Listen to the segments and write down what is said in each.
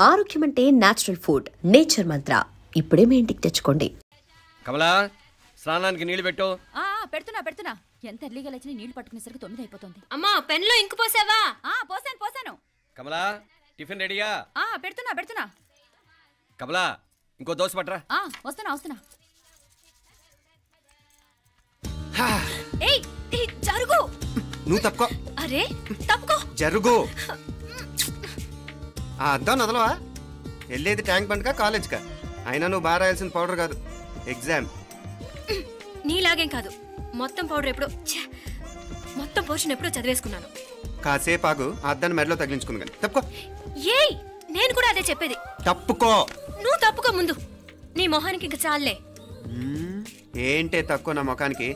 ఆరోగ్యం అంటే natural food. Nature మంత్ర ఇప్పుడే మీ ఇంటికి తెచ్చుకోండి. కమలా, స్నానానికి నీళ్లు పెట్టు. పెడుతున్నా. ఎంత ఎర్లీగా లేచిన నీళ్లు పట్టుకునేసరికి 9 అయిపోతుంది. అమ్మా, పెన్లో ఇంకు పోసావా? పోసాను. కమలా, టిఫిన్ రెడీయా? పెడుతున్నా. కమలా, ఇంకో దోశ పట్రా. వస్తున్నా. ఏయ్ జరుగు. నువ్వు తప్పుకో. అరే తప్పుకో. జరుగు. అద్దాం నదలవా? వెళ్ళేది ట్యాంక్ బండ్కా కాలేజ్కా? అయినా నువ్వు బాగా రాయాల్సిన పౌడర్ కాదు, ఎగ్జామ్. నీలాగేం కాదు, మొత్తం పౌడర్ ఎప్పుడో, మొత్తం పోర్షన్ ఎప్పుడో చదివేసుకున్నాను. కాసేపు ఆగు, ఆ అద్దాన్ని మెడలో తగిలించుకుంది కానీ. తప్పుకో. ఏయ్, నేను కూడా అదే చెప్పేది. తప్పుకో. నువ్వు తప్పుకో ముందు. నీ మొహానికి ఇంక చాలే. ఏంటే తక్కువ నా ముఖానికి?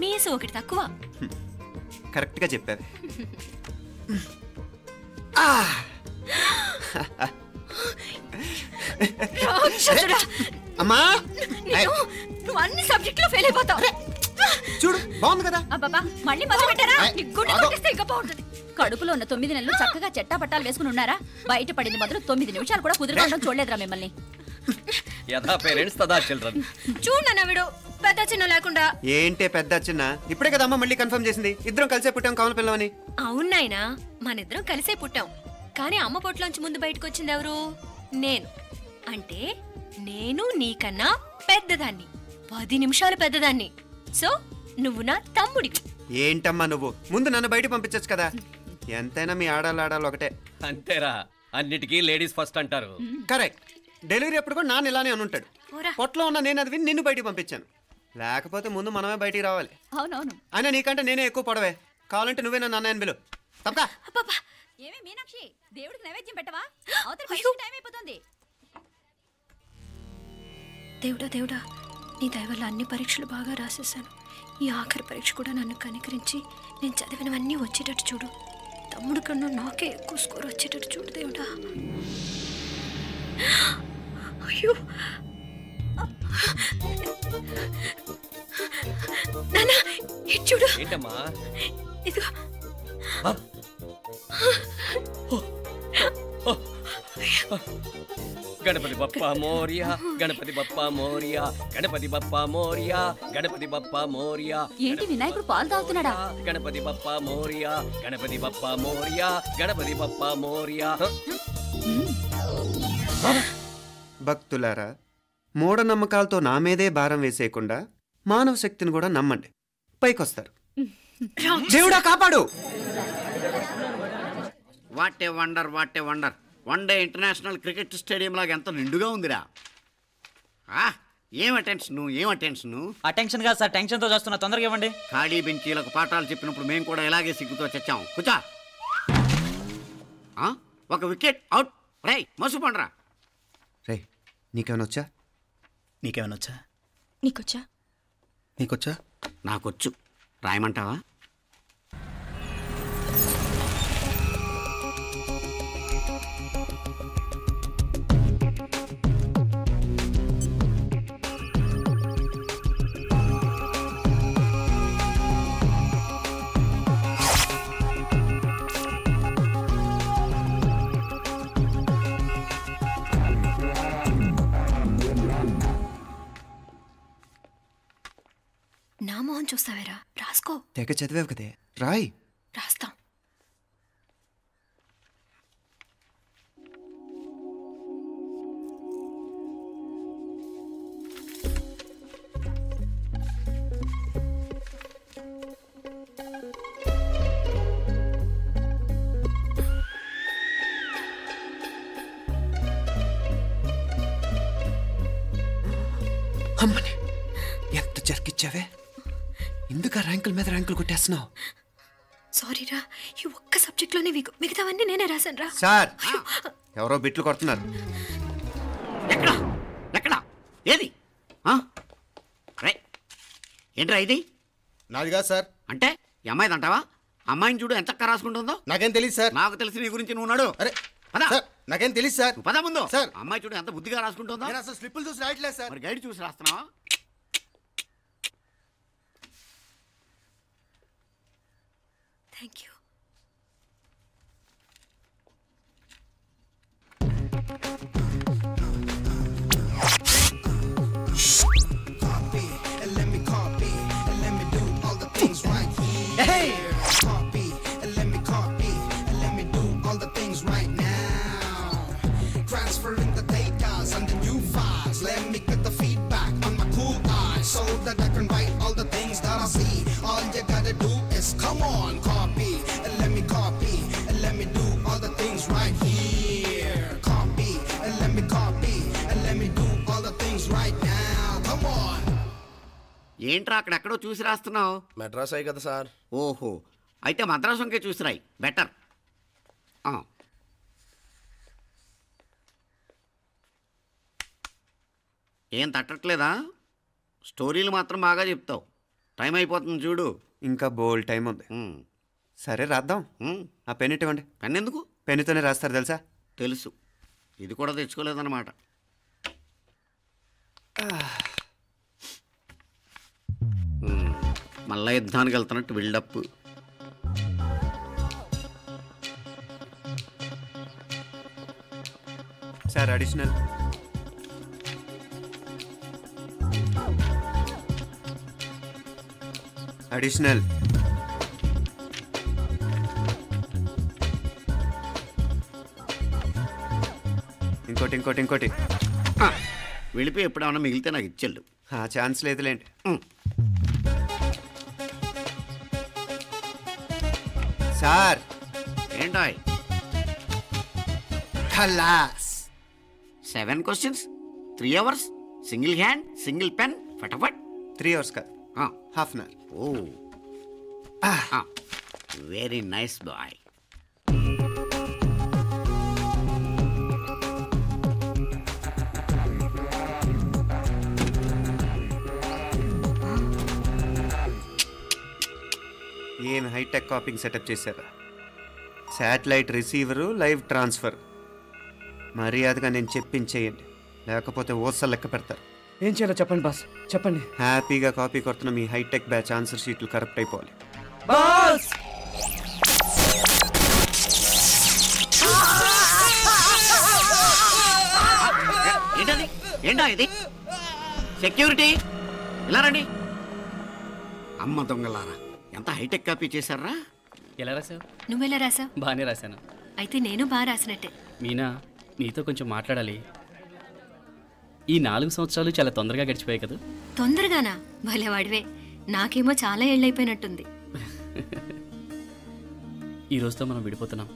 మీసు ఒకటి తక్కువ. కరెక్ట్ గా చెప్పారు. అమ్మా, నువ్వు అన్ని సబ్జెక్టులో ఫెయిల్ అయిపోతావు. చూడు, బాగుంది కదా? అబ్బబ్బా, మళ్ళీ మొదలు పెట్టారా? ఇంకా బాగుంటుంది. కడుపులో ఉన్న 9 నెలలు చక్కగా చెట్టా పట్టాలు వేసుకుని ఉన్నారా? బయట పడింది మాత్రం 9 నిమిషాలు కూడా కుదురుకోవడం చూడలేదురా మిమ్మల్ని. యథా పేరెంట్స్ తదా చిల్డ్రన్. చూడు నవ్విడు, పెద్ద చిన్న లేకుండా. ఏంటే పెద్ద చిన్న? ఇప్పుడే కదా అమ్మ మళ్ళీ కన్ఫర్మ్ చేసింది, ఇద్దరం కలిసే పుట్టాం కమల పిల్లవని. అవునాయినా, మనిద్దరం కలిసే పుట్టాం. కానీ అమ్మ పొట్లోంచి ముందు బయటకు వచ్చింది ఎవరు? నేను. అంటే నేను నీకన్నా పెద్దదాన్ని, 10 నిమిషాలు పెద్దదాన్ని. సో నువ్వు నా తమ్ముడి. ఏంటమ్మా నువ్వు? ముందు నన్ను బయట పంపించచ్చు కదా. ఎంతైనా మీ ఆడాలి ఒకటే. అంతేరా, అన్నిటికీ లేడీస్ ఫస్ట్ అంటారు. కరెక్ట్. డెలివరీ అప్పుడు కూడా నాన్న ఇలానే అనుంటాడు. పొట్లో ఉన్న నేను అది విని నిన్ను బయటికి పంపించాను. లేకపోతే ముందు మనమే బయటికి రావాలి. అవునవును. అయినా నీకంటే నేనే ఎక్కువ పొడవే. కావాలంటే నువ్వే నన్ను అన్నయ్యను పిలు. తప్పకా. ఏమే మీనాక్షి, దేవుడికి నైవేద్యం పెట్టవా? టైం అయిపోతుంది. దేవుడా, నీ దయ వల్ల అన్ని పరీక్షలు బాగా రాసేసాను. ఈ ఆఖరి పరీక్ష కూడా నన్ను కనికరించి నేను చదివినవన్నీ వచ్చేటట్టు చూడు. తమ్ముడు కన్నా నాకే ఎక్కువ స్కోర్ వచ్చేటట్టు చూడు దేవుడా. అయ్యో నాన్న, ఇది చూడు. ఏంటమ్మా? ఇదిగో. గణపతి బప్పా మోరియా, గణపతి బప్పా మోరియా, గణపతి బప్పా మోరియా, గణపతి బప్పా మోరియా. ఏంటి వినాయకుడు పాలు తాగుతున్నాడా? గణపతి బప్పా మోరియా, గణపతి బప్పా మోరియా, గణపతి బప్పా మోరియా. భక్తులారా, మూఢనమ్మకాలతో నా మీదే భారం వేసేయకుండా మానవ శక్తిని కూడా నమ్మండి, పైకొస్తారు. దేవుడా కాపాడు. What a wonder. One day international cricket stadium లాగా ఎంత నిండుగా ఉందిరా. ఏం అటెన్షన్? అటెన్షన్ కాదు సార్, టెన్షన్తో చేస్తున్నా, తొందరగా ఇవ్వండి. ఖాళీ బెంచీలకు పాఠాలు చెప్పినప్పుడు మేము కూడా ఇలాగే సిగ్గుతో చచ్చాం. కూర్చో. ఒక వికెట్ అవుట్. రే మసు పండ్రా. రే, నీకేమైనా వచ్చా? నీకొచ్చా? నాకొచ్చు. రాయమంటావా? నా మొహం చూస్తావేరా? రాసుకో. తెగ చదివావు కదే, రాయ్. రాస్తాం. అమ్మని ఎంత జరికిచ్చావే. ఎందుకు ర్యాంకుల మీద ర్యాంకులు కొట్టేస్తున్నావు? సారీరా, ఈ ఒక్క సబ్జెక్ట్లోనే మిగతావన్నీ నేనే రాశాను రా. సార్, ఎవరో బిట్లు కొడుతున్నారు. ఎక్కడ? ఏది? ఏంట్రా ఇది? నాది కాదు సార్. అంటే ఈ అమ్మాయిది అంటావా? అమ్మాయిని చూడు ఎంత రాసుకుంటుందో. నాకేం తెలియదు సార్. నాకు తెలిసి నీ గురించి నువ్వు నాడు. అరే సార్, నాకేం తెలియదు సార్. పద ముందు. సార్, అమ్మాయి చూడు ఎంత బుద్ధిగా రాసుకుంటుందో. నేను అసలు స్లిప్పులు చూసి రాయట్లేదు సార్. మరి గైడ్ చూసి రాస్తున్నావా? Thank you. ఏంట్రా అక్కడెక్కడో చూసి రాస్తున్నావు? మెడ్రాస్ అయ్యి కదా సార్. ఓహో, అయితే మద్రాసు వంకే చూసి రాయి, బెటర్. ఏం తట్టట్లేదా? స్టోరీలు మాత్రం బాగా చెప్తావు. టైం అయిపోతుంది చూడు. ఇంకా బోల్ టైం ఉంది. సరే రాద్దాం. ఆ పెన్ ఇవ్వండి. పెన్ ఎందుకు? పెన్నుతోనే రాస్తారు తెలుసా? తెలుసు. ఇది కూడా తెచ్చుకోలేదన్నమాట. మళ్ళా యుద్ధానికి వెళ్తున్నట్టు బిల్డప్. Sir additional. అడిషనల్. ఇంకోటి ఇంకోటి ఇంకోటి. వెళ్ళిపోయి ఎప్పుడేమన్నా మిగిలితే నాకు ఇచ్చెళ్ళు. ఛాన్స్ లేదులేండి. సార్ ఏంటాయ్? ఖలాస్. 7 questions, 3 hours, single hand, single pen, ఫటాఫట్. 3 hours కాదు, half an hour. Oh, very nice boy. ఏం హైటెక్ కాపింగ్ సెటప్ చేశారా? Satellite receiver, live transfer. మర్యాదగా నేను చెప్పించేయండి, లేకపోతే ఓసలు లెక్క పెడతారు. ఏం చేయాలో చెప్పండి బాస్, చెప్పండి. హ్యాపీగా కాపీ కొడుతున్న మీ హైటెక్ బ్యాచ్ ఆన్సర్ షీట్లు కరెక్ట్ అయిపోవాలి. బాస్ ఏంటది? ఏంటా ఇది? సెక్యూరిటీ ఇలా రండి. అమ్మ దొంగలారా, ఎంత హైటెక్ కాపీ చేశారా? ఎలా రాసావు? నువ్వెలా రాసావు? బాగానే రాశాను. అయితే నేను బాగా రాసినట్టే. మీనా, నీతో కొంచెం మాట్లాడాలి. ఈ 4 సంవత్సరాలు చాలా తొందరగా గడిచిపోయాయి కదా? తొందరగానా? భలేవాడివే. నాకేమో చాలా ఏళ్ళైపోయినట్టుంది. ఈ రోజుతో మనం విడిపోతున్నాం.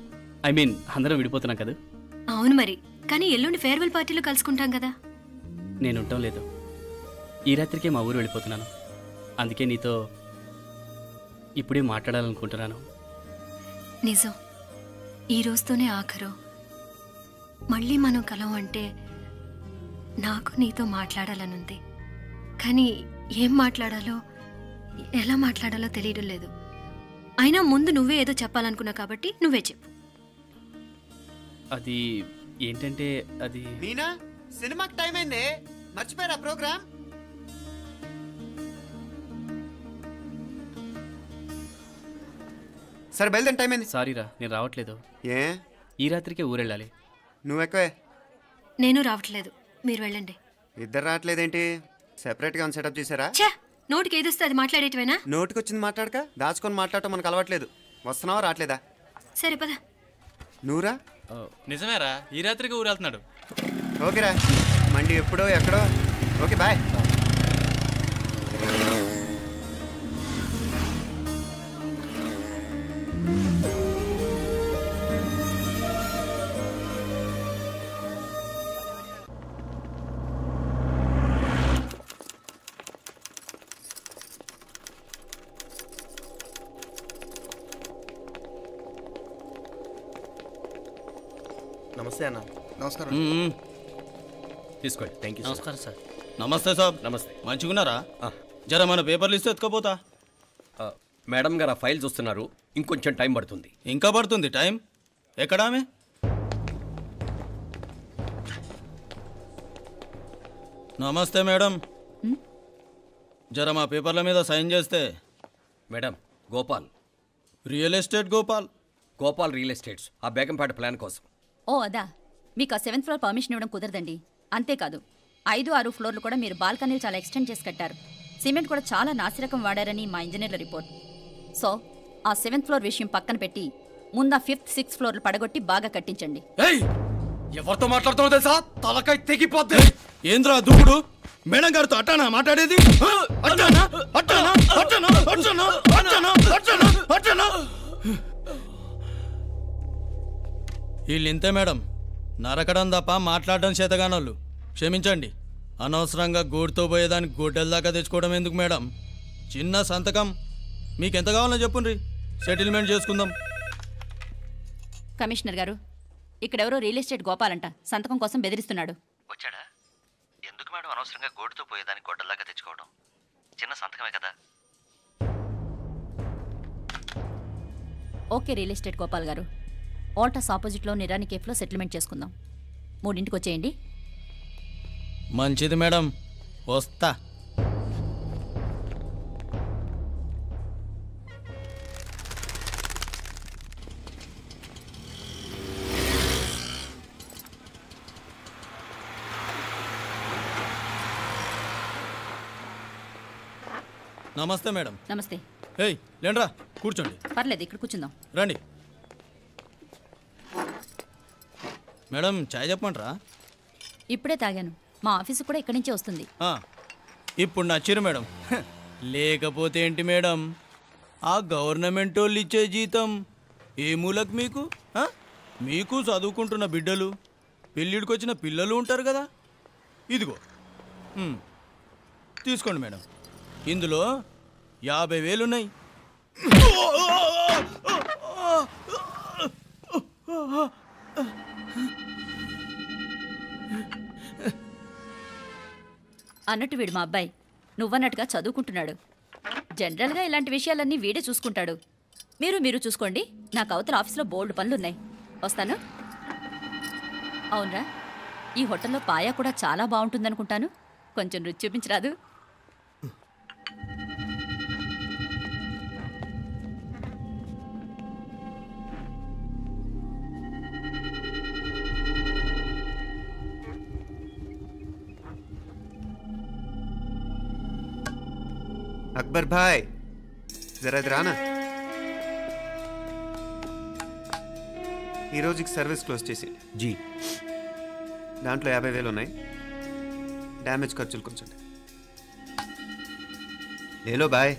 ఐ మీన్ అందరం విడిపోతున్నాం కదా? అవును మరి, కానీ ఎల్లుండి ఫేర్వెల్ పార్టీలో కలుసుకుంటాం కదా. నేను ఉండటం లేదు. ఈ రాత్రికే మా ఊరు వెళ్ళిపోతున్నాను. అందుకే నీతో ఇప్పుడే మాట్లాడాలనుకుంటున్నాను. నిజం, ఈ రోజుతోనే ఆఖరు. మళ్ళీ మనం కలం అంటే నాకు నీతో మాట్లాడాలనుంది. కానీ ఏం మాట్లాడాలో, ఎలా మాట్లాడాలో తెలియడం లేదు. అయినా ముందు నువ్వే ఏదో చెప్పాలనుకున్నావు కాబట్టి నువ్వే చెప్పు. అది ఏంటంటే, అది మీనా, సినిమాకి టైం అయింది, మర్చిపోయారా ప్రోగ్రామ్? సరే బయలుదేరి, టైం అయింది. సారీరా, నేను రావట్లేదు. ఏ? ఈ రాత్రికే ఊరెళ్ళాలి. నువ్వు ఎక్కువే. నేను రావట్లేదు, మీరు వెళ్ళండి. ఇద్దరు రావట్లేదేంటి? సెపరేట్గా ఏమైనా సెటప్ చేశారా? ఛే, నోటికి ఏదొస్తే అది మాట్లాడేటివేనా? నోటికి వచ్చింది మాట్లాడక దాచుకొని మాట్లాడటం మనకు అలవాట్లేదు. వస్తున్నావా రావట్లేదా? సరే పద. నువ్వురా? నిజమేరా, ఈ రాత్రికి ఊరు వెళ్తున్నాడు. ఓకేరా, మండి ఎప్పుడో ఎక్కడో. Okay bye. నమస్తే అన్న. నమస్కారం. తీసుకోండి. Thank you. నమస్కారం సార్. నమస్తే సాబ్. నమస్తే. మంచిగున్నారా? జర మన పేపర్లు ఇస్తే ఎత్తుకోపోతా. మేడం గారు ఆ ఫైల్ చూస్తున్నారు, ఇంకొంచెం టైం పడుతుంది. ఇంకా పడుతుంది టైం? ఎక్కడామే? నమస్తే మేడం, జర మా పేపర్ల మీద సైన్ చేస్తే. Madam, Gopal, real estate Gopal. Gopal real estates, ఆ బేగంపేట ప్లాన్ కోసం. ఓ అదా, మీకు ఆ 7th ఫ్లోర్ పర్మిషన్ ఇవ్వడం కుదరదండి. అంతేకాదు 5, 6 ఫ్లోర్లు కూడా మీరు బాల్కనీలు చాలా ఎక్స్టెండ్ చేసి కట్టారు. సిమెంట్ కూడా చాలా నాసిరకం వాడారని మా ఇంజనీర్ల రిపోర్ట్. సో ఆ 7th ఫ్లోర్ విషయం పక్కన పెట్టి ముందు ఆ 5th, 6th ఫ్లోర్లు పడగొట్టి బాగా కట్టించండి. ఎవరితో మాట్లాడుతావు తెలుసా? తలకాయ తెగిపోద్ది. ఏంద్రా దూకుడు? మేడం గారితో అట్టానా మాట్లాడేది? అట్టానా అట్టానా అట్టానా అట్టానా అట్టానా అట్టానా అట్టానా? వీళ్ళింతే మేడం, నరకడం తప్ప మాట్లాడడం చేతగానోళ్ళు. క్షమించండి, అనవసరంగా గూడుతో పోయేదానికి గొడ్డల దాకా తెచ్చుకోవడం ఎందుకు మేడం? చిన్న సంతకం మీకెంత కావాలో చెప్పుండ్రి, సెటిల్మెంట్ చేసుకుందాం. కమిషనర్ గారు, ఇక్కడెవరో రియల్ ఎస్టేట్ గోపాలంట సంతకం కోసం బెదిరిస్తున్నాడు. వచ్చాడా? ఎందుకు మేడం అనవసరంగా గోటుతో పోయేదాన్ని గొడ్డల్లాగా తెచ్చుకోవడం? చిన్న సంతకమే కదా. ఓకే రియల్ ఎస్టేట్ గోపాల్ గారు, ఆల్టాస్ ఆపోజిట్లో నిరాని కేఫ్లో సెటిల్మెంట్ చేసుకుందాం. 3ంటికి వచ్చేయండి. మంచిది మేడం, వస్తా. నమస్తే మేడం. నమస్తే. ఏయ్ లేండ్రా, కూర్చోండి. పర్లేదు, ఇక్కడ కూర్చుందాం. రండి మేడం, చాయ్ చెప్పమంటారా? ఇప్పుడే తాగాను. మా ఆఫీసు కూడా ఇక్కడి నుంచే వస్తుంది. ఇప్పుడు నచ్చిరు మేడం. లేకపోతే ఏంటి మేడం, ఆ గవర్నమెంట్ వాళ్ళు ఇచ్చే జీతం ఏ మూలకు మీకు? మీకు చదువుకుంటున్న బిడ్డలు, పెళ్ళిడికి వచ్చిన పిల్లలు ఉంటారు కదా. ఇదిగో తీసుకోండి మేడం, ఇందులో 50,000 ఉన్నాయి. అన్నట్టు వీడు మా అబ్బాయి నువ్వన్నట్టుగా చదువుకుంటున్నాడు. జనరల్గా ఇలాంటి విషయాలన్నీ వీడే చూసుకుంటాడు. మీరు చూసుకోండి. నాకు అవతల ఆఫీస్లో బోల్డ్ పనులున్నాయి. వస్తాను. అవునరా, ఈ హోటల్లో పాయా కూడా చాలా బాగుంటుందనుకుంటాను. కొంచెం రుచి చూపించరాదు? అక్బర్ భాయ్ జరా రానా. ఈ రోజుకి సర్వీస్ క్లోజ్ చేసి జీ. దాంట్లో 50,000 ఉన్నాయి. డ్యామేజ్ ఖర్చులు కొంచెం లేలో బాయ్.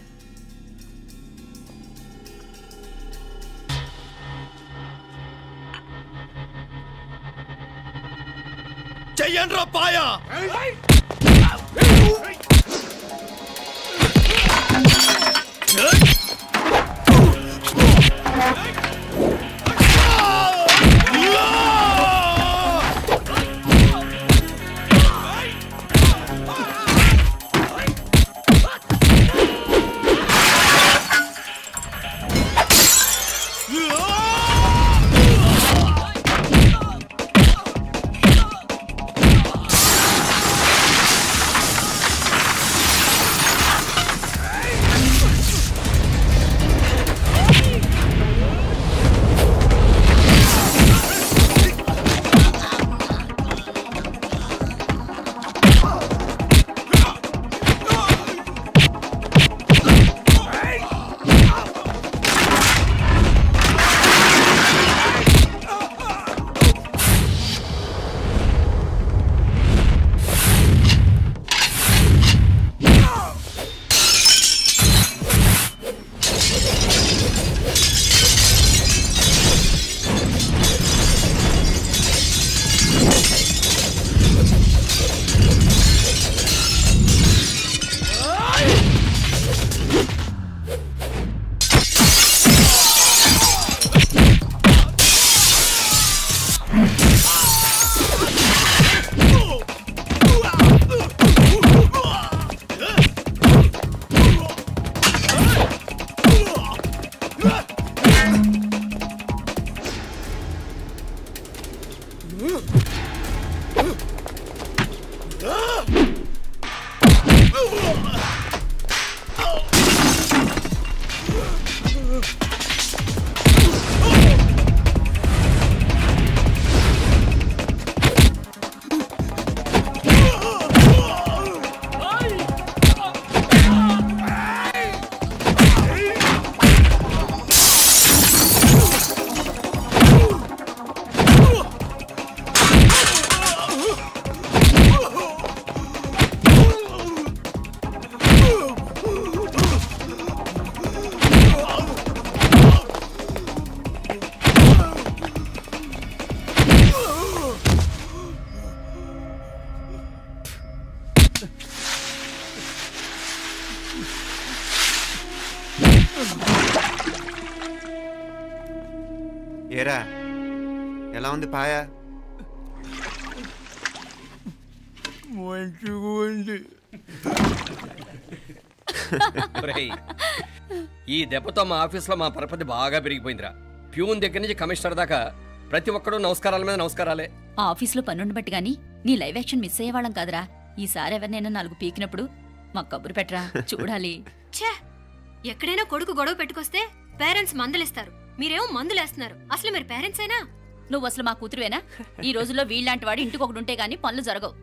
చెయ్యండ్రా పాయా. ఏరా ఎలా ఉంది పాయా? మంచిగా ఉంది. ఒరేయ్, ఈ దెబ్బతో మా ఆఫీస్లో మా పరపతి బాగా పెరిగిపోయిందిరా. ప్యూన్ దగ్గర నుంచి కమిషనర్ దాకా ప్రతి ఒక్కడు నమస్కారాల మీద నమస్కారాలే. ఆ ఆఫీస్లో పనుండి బట్టి గాని నీ లైవ్ యాక్షన్ మిస్ అయ్యేవాళ్ళం కాదురా. ఈసారి ఎవరినైనా 4 పీకినప్పుడు మాకు కబురు పెట్టరా, చూడాలి. ఛే, ఎక్కడైనా కొడుకు గొడవ పెట్టుకొస్తే పేరెంట్స్ మందులేస్తారు, మీరేమో మందులేస్తున్నారు. అసలు మీరు పేరెంట్స్ అయినా? నువ్వు అసలు మా కూతురువేనా? ఈ రోజుల్లో వీళ్ళలాంటి వాడు ఇంటికి ఒకటి ఉంటే గానీ పనులు జరగవు.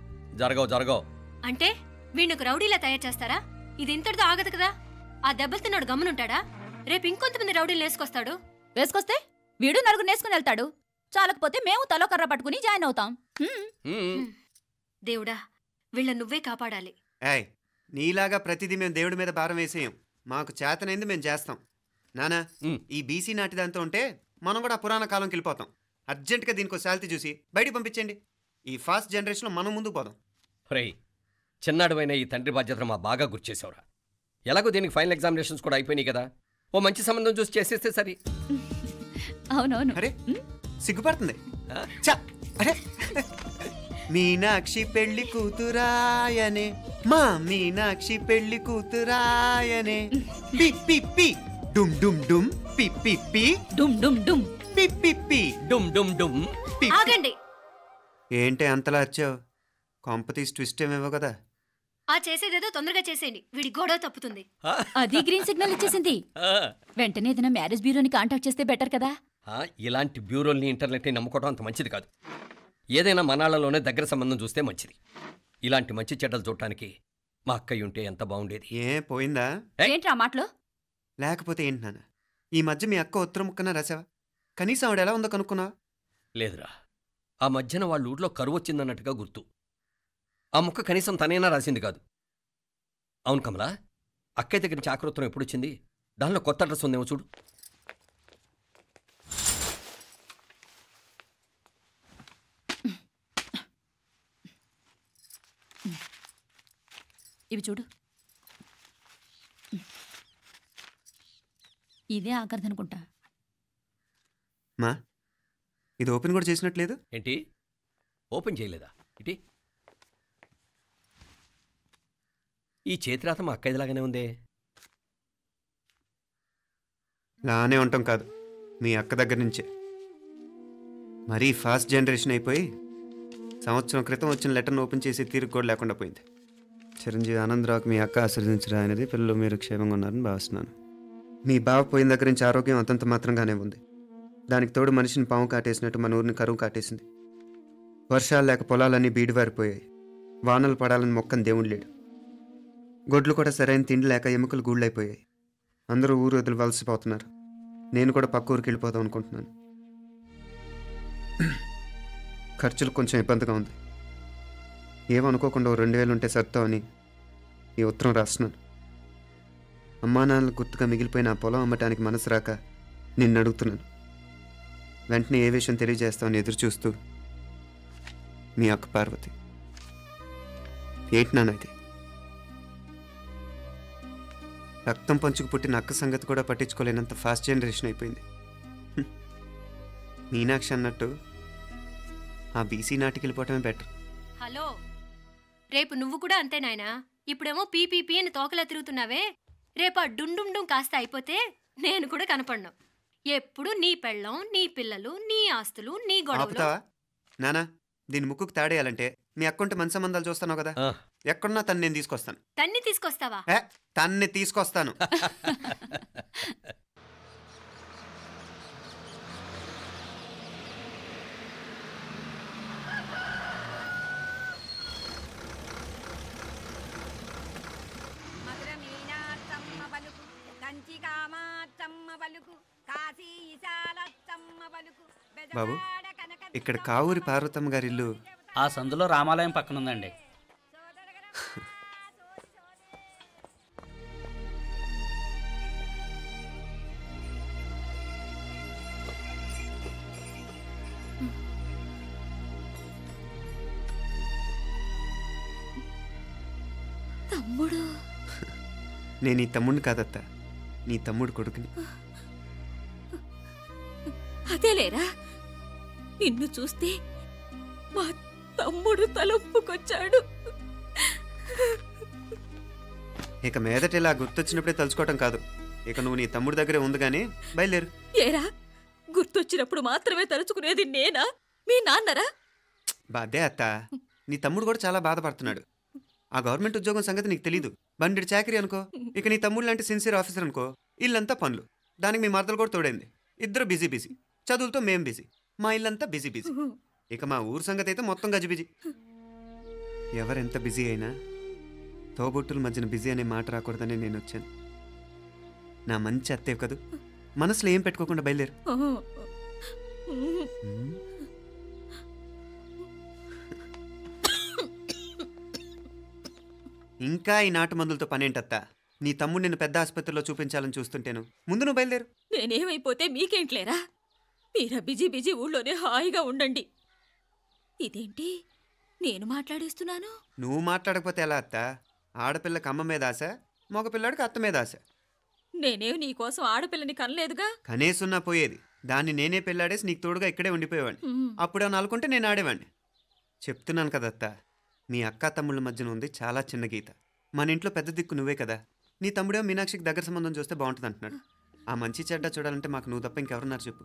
జరగవు అంటే వీణ్ణకు రౌడీలా తయారు చేస్తారా? ఇది ఇంతటితో ఆగదు కదా. ఆ దెబ్బలు తిన్నాడు గమ్మునుంటాడా? రేపు ఇంకొంతమంది రౌడీలు వేసుకొస్తాడు. వేసుకొస్తే వీడు 4 నేసుకుని వెళ్తాడు. చాలకపోతే మేము తలో కర్ర పట్టుకుని జాయిన్ అవుతాం. దేవుడా, వీళ్ళ నువ్వే కాపాడాలి. ఏయ్, నీలాగా ప్రతిదీ మేము దేవుడి మీద భారం వేసేయం. మాకు చేతనైంది మేము చేస్తాం. నానా, ఈ బీసీ నాటి దాంతో ఉంటే మనం కూడా పురాణ కాలంకి వెళ్ళిపోతాం. అర్జెంటుగా దీనికి శాలిటీ చూసి బయటికి పంపించండి. ఈ ఫాస్ట్ జనరేషన్లో మనం ముందుకు పోదాం. రే, చిన్నాడువైన ఈ తండ్రి బాధ్యతను మా బాగా గుర్చేసావురా. ఎలాగో దీనికి ఫైనల్ ఎగ్జామినేషన్స్ కూడా అయిపోయినాయి కదా, ఓ మంచి సంబంధం చూసి చేసేస్తే సరి. అవునవును. అరే సిగ్గుపడుతుంది. అరే మీనాక్షి పెళ్లి కూతురాయనే, మా మీనాక్షి పెళ్లి కూతురాయనే. పి పి పి డుమ్ డుమ్ డుమ్ పి పి పి డుమ్ డుమ్ డుమ్ పి పి పి డుమ్ డుమ్ డుమ్. ఆగండి. ఏంటి అంతలా వచ్చావు? కాంపతీస్ ట్విస్ట్ ఏమేవో కదా. ఆ చేసేదేదో తొందరగా చేసేయండి, వీడి గొడవ తప్పుతుంది. అది గ్రీన్ సిగ్నల్ ఇచ్చేసింది. వెంటనే ఏదైనా మ్యారేజ్ బ్యూరోని కాంటాక్ట్ చేస్తే బెటర్ కదా. ఇలాంటి బ్యూరోల్ని ఇంటర్నెట్ని నమ్ముకోవడం అంత మంచిది కాదు. ఏదైనా మనాళ్ళలోనే దగ్గర సంబంధం చూస్తే మంచిది. ఇలాంటి మంచి చెడ్డలు చూడటానికి మా అక్కయ్య ఉంటే ఎంత బాగుండేది. ఏ పోయిందా? ఏంట్రా మాటలు? లేకపోతే ఏంటి నాన్న, ఈ మధ్య మీ అక్క ఉత్తరం ముక్కన రాసావా? కనీసం ఆవిడ ఎలా ఉందో కనుక్కున్నావా? లేదురా, ఆ మధ్యన వాళ్ళ ఊళ్ళో కరువు వచ్చిందన్నట్టుగా గుర్తు. ఆ ముక్క కనీసం తనైనా రాసింది కాదు. అవును కమలా, అక్కయ్య దగ్గర నుంచి ఆకృతం ఎప్పుడు వచ్చింది? దానిలో కొత్త అడ్రస్ ఉందేమో చూడు. ఇవి చూడు. ఇదే ఆఖరిదనుకుంటా. మా ఇది ఓపెన్ కూడా చేసినట్లేదు. ఏంటి ఓపెన్ చేయలేదా? ఇటీ ఈ చేతిరాత మా అక్కయ్యలాగానే ఉందే. లానే ఉంటాం కాదు, మీ అక్క దగ్గర నుంచే. మరీ ఫాస్ట్ జనరేషన్ అయిపోయి సంవత్సరం క్రితం వచ్చిన లెటర్ను ఓపెన్ చేసి తీరుకు కూడా లేకుండా పోయింది. చిరంజీవి ఆనందరావుకి మీ అక్క ఆశీర్వదించరా అనేది. పిల్లలు మీరు క్షేమంగా ఉన్నారని భావిస్తున్నాను. మీ బావ పోయిన దగ్గర నుంచి ఆరోగ్యం అంతంత మాత్రంగానే ఉంది. దానికి తోడు మనిషిని పాము కాటేసినట్టు మన ఊరిని కరువు కాటేసింది. వర్షాలు లేక పొలాలన్నీ బీడివారిపోయాయి. వానలు పడాలని మొక్కని దేవుడు లేడు. గొడ్లు కూడా సరైన తిండి లేక ఎముకలు గూళ్ళైపోయాయి. అందరూ ఊరు వదిలి వలసిపోతున్నారు. నేను కూడా పక్క ఊరికి వెళ్ళిపోదాం అనుకుంటున్నాను. ఖర్చులు కొంచెం ఇబ్బందిగా ఉంది. ఏమనుకోకుండా 2000 ఉంటే సర్తావని ఈ ఉత్తరం రాస్తున్నాను. అమ్మా నాన్నలకు గుర్తుగా మిగిలిపోయిన ఆ పొలం అమ్మటానికి మనసు రాక నిన్ను అడుగుతున్నాను. వెంటనే ఏ విషయం తెలియజేస్తామని ఎదురు చూస్తూ మీ అక్క పార్వతి. ఏంటి నాన్న ఇది? రక్తం పంచుకు పుట్టిన అక్క సంగతి కూడా పట్టించుకోలేనంత ఫాస్ట్ జనరేషన్ అయిపోయింది. మీనాక్షి అన్నట్టు ఆ బీసీ నాటికి వెళ్ళిపోవటమే బెటర్. హలో, రేపు నువ్వు కూడా అంతే నాయనా. ఇప్పుడేమో పీపీపీ అని తోకలా తిరుగుతున్నావే. రేపు ఆ డుండుండుం కాస్త అయిపోతే నేను కూడా కనపడను. ఎప్పుడు నీ పెళ్ళం, నీ పిల్లలు, నీ ఆస్తులు, నీ గొడవలు. ఆపుతావా నానా? దీని ముక్కుకు తాడేయాలంటే మీ అక్కంటే మంచి సంబంధాలు చూస్తాను కదా. ఎక్కడున్నా తను నేను తీసుకొస్తాను. తన్ని తీసుకొస్తావా? తన్ని తీసుకొస్తాను. బాబు, ఇక్కడ కావూరి పార్వతమ్మ గారి ఇల్లు ఆ సందులో రామాలయం పక్కనుందండి. తమ్ముడు? నేను ఈ తమ్ముడిని కాదత్తా, నీ తమ్ముడు కొడుకుని. అంతేలేరా, నిన్ను చూస్తే మా తమ్ముడు తలొప్పుకొచ్చాడు. ఇక మీదట ఇలా గుర్తొచ్చినప్పుడే తలుచుకోవటం కాదు, ఇక నువ్వు నీ తమ్ముడి దగ్గరే ఉంది కానీ బయలుదేరు. ఏరా, గుర్తొచ్చినప్పుడు మాత్రమే తలుచుకునేది నేనా, మీ నాన్నరా? బాధే అత్త, నీ తమ్ముడు కూడా చాలా బాధపడుతున్నాడు. ఆ గవర్నమెంట్ ఉద్యోగం సంగతి నీకు తెలీదు. బండి చాకరీ అనుకో. ఇక నీ తమ్ముడు లాంటి సిన్సియర్ ఆఫీసర్ అనుకో, ఇల్లంతా పనులు. దానికి మీ మరదలు కూడా తోడైంది. ఇద్దరు బిజీ బిజీ. చదువులతో మేం బిజీ. మా ఇల్లంతా బిజీ బిజీ. ఇక మా ఊరు సంగతి అయితే మొత్తం గజిబిజీ. ఎవరెంత బిజీ అయినా తోబుట్టుల మధ్యన బిజీ అనే మాట రాకూడదని నేను వచ్చాను. నా మంచి అత్తేవి కదూ, మనసులో ఏం పెట్టుకోకుండా బయలుదేరు. ఇంకా ఈ నాటు మందులతో పనేంటత్తా? నీ తమ్ముడు నిన్ను పెద్ద ఆసుపత్రిలో చూపించాలని చూస్తుంటేను. ముందు నువ్వు బయలుదేరు. నేనేమైపోతే మీకేంట్లేరా, మీరా బిజీ బిజీ ఊళ్ళోనే హాయిగా ఉండండి. ఇదేంటి నేను మాట్లాడేస్తున్నాను? నువ్వు మాట్లాడకపోతే ఎలా అత్త? ఆడపిల్లకి అమ్మ మీద ఆశ, మగపిల్లాడికి అత్త మీద ఆశ. నేనేం నీకోసం ఆడపిల్లని కనలేదుగా. కనేసున్నా పోయేది. దాన్ని నేనే పెళ్ళాడేసి నీకు తోడుగా ఇక్కడే ఉండిపోయేవాడిని. అప్పుడేమో అనుకుంటే నేను ఆడేవాడిని. చెప్తున్నాను కదత్తా, మీ అక్క తమ్ముళ్ళ మధ్యన ఉంది చాలా చిన్న గీత. మన ఇంట్లో పెద్ద దిక్కు నువ్వే కదా. నీ తమ్ముడేమో మీనాక్షికి దగ్గర సంబంధం చూస్తే బాగుంటుంది అంటున్నాడు. ఆ మంచి చెడ్డ చూడాలంటే మాకు నువ్వు తప్ప ఇంకెవరున్నారు చెప్పు?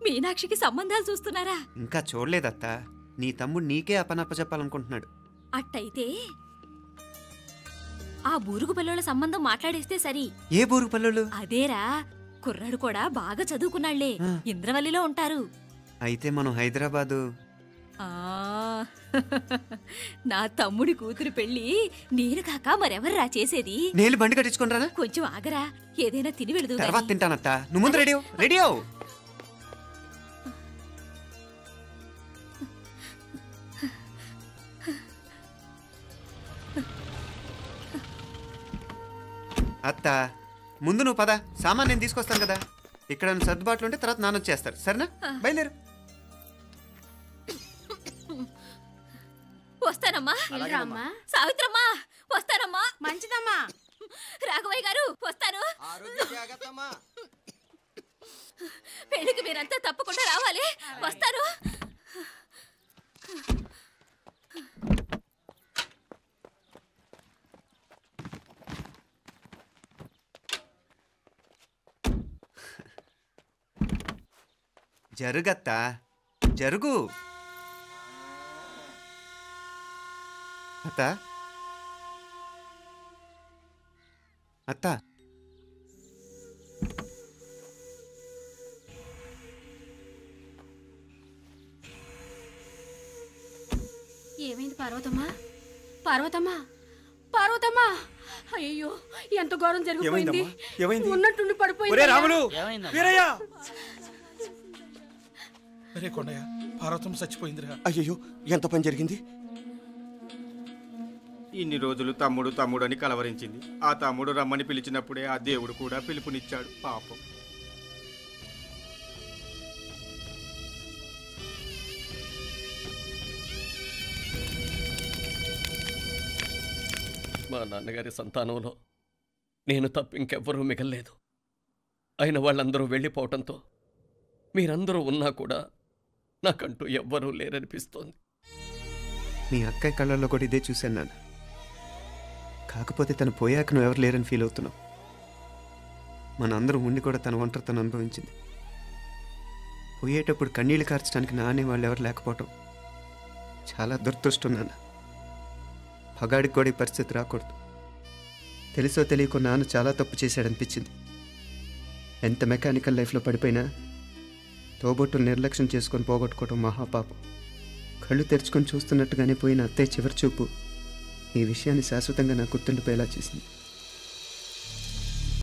మీనాక్షికి సంబంధాలు చూస్తున్నారా? ఇంకా చూడలేదత్తా. నీ తమ్ముడు నీకే అపనప్ప చెప్పాలనుకుంటున్నాడు. అట్టయితే ఆ బూరుగు పిల్లల సంబంధం మాట్లాడేస్తే సరి. ఏ బూరుగు పిల్లలు? అదేరా, కుర్రాడు కూడా బాగా చదువుకున్నాళ్లే, ఇంద్రవల్లిలో ఉంటారు. అయితే మనం హైదరాబాదు. నా తమ్ముడి కూతురు పెళ్లి నేను కాక మరెవర్రా చేసేది? నేను బండి కట్టించుకుంటారా? కొంచెం ఆగరా, ఏదైనా తిని వెళదు. తర్వాత తింటానత్తా. నువ్వు ముందు రెడీ రెడీ అవు. అత్త, ముందు నువ్వు పద. సామాన్ నేను తీసుకొస్తాను కదా. ఇక్కడ సర్దుబాట్లు ఉంటే తర్వాత నాన్న వచ్చేస్తారు. సరేనా? బయలుదేరు. వస్తానమ్మా. సావిత్రమ్మా వస్తానమ్మా. మంచిదమ్మా. రాఘవయ్య గారు వస్తాను. పెళ్లికి మీరంతా తప్పకుండా రావాలి. వస్తాను. జరుగత్తా, జరుగు. అత్త, అత్త, ఏమైంది పార్వతమ్మా? పార్వతమ్మా, పార్వతమ్మా, అయ్యో ఎంత ఘోరం జరిగిపోయింది. ఉన్నట్టుండి పడిపోయింది. అరే కొండయ్య, పార్వతం చచ్చిపోయిందిరా. అయ్యో, ఎంత పని జరిగింది? ఇన్ని రోజులు తమ్ముడు తమ్ముడు అని కలవరించింది. ఆ తమ్ముడు రమ్మని పిలిచినప్పుడే ఆ దేవుడు కూడా పిలుపునిచ్చాడు. పాపం. మా నాన్నగారి సంతానంలో నేను తప్ప ఇంకెవ్వరూ మిగల్లేదు. అయిన వాళ్ళందరూ వెళ్ళిపోవటంతో మీరందరూ ఉన్నా కూడా నాకంటూ ఎవ్వరూ లేరనిపిస్తోంది. మీ అక్కయ్య కళ్ళల్లో కూడా ఇదే చూశాను నాన్న. కాకపోతే తను పోయాక నువ్వు ఎవరు లేరని ఫీల్ అవుతున్నావు. మనందరం ఉండి కూడా తన ఒంటరితను అనుభవించింది. పోయేటప్పుడు కన్నీళ్లు కార్చడానికి నానే వాళ్ళు ఎవరు లేకపోవటం చాలా దురదృష్టం నాన్న. పగాడికి కూడా ఈ పరిస్థితి రాకూడదు. తెలుసో తెలియకో నాన్న చాలా తప్పు చేశాడనిపించింది. ఎంత మెకానికల్ లైఫ్లో పడిపోయినా తోబొట్టులు నిర్లక్ష్యం చేసుకొని పోగొట్టుకోవడం మహాపాపం. కళ్ళు తెరుచుకొని చూస్తున్నట్టుగానే పోయిన అత్తయ్య చివరి చూపు ఈ విషయాన్ని శాశ్వతంగా నాకు గుర్తుండిపోయేలా చేసింది.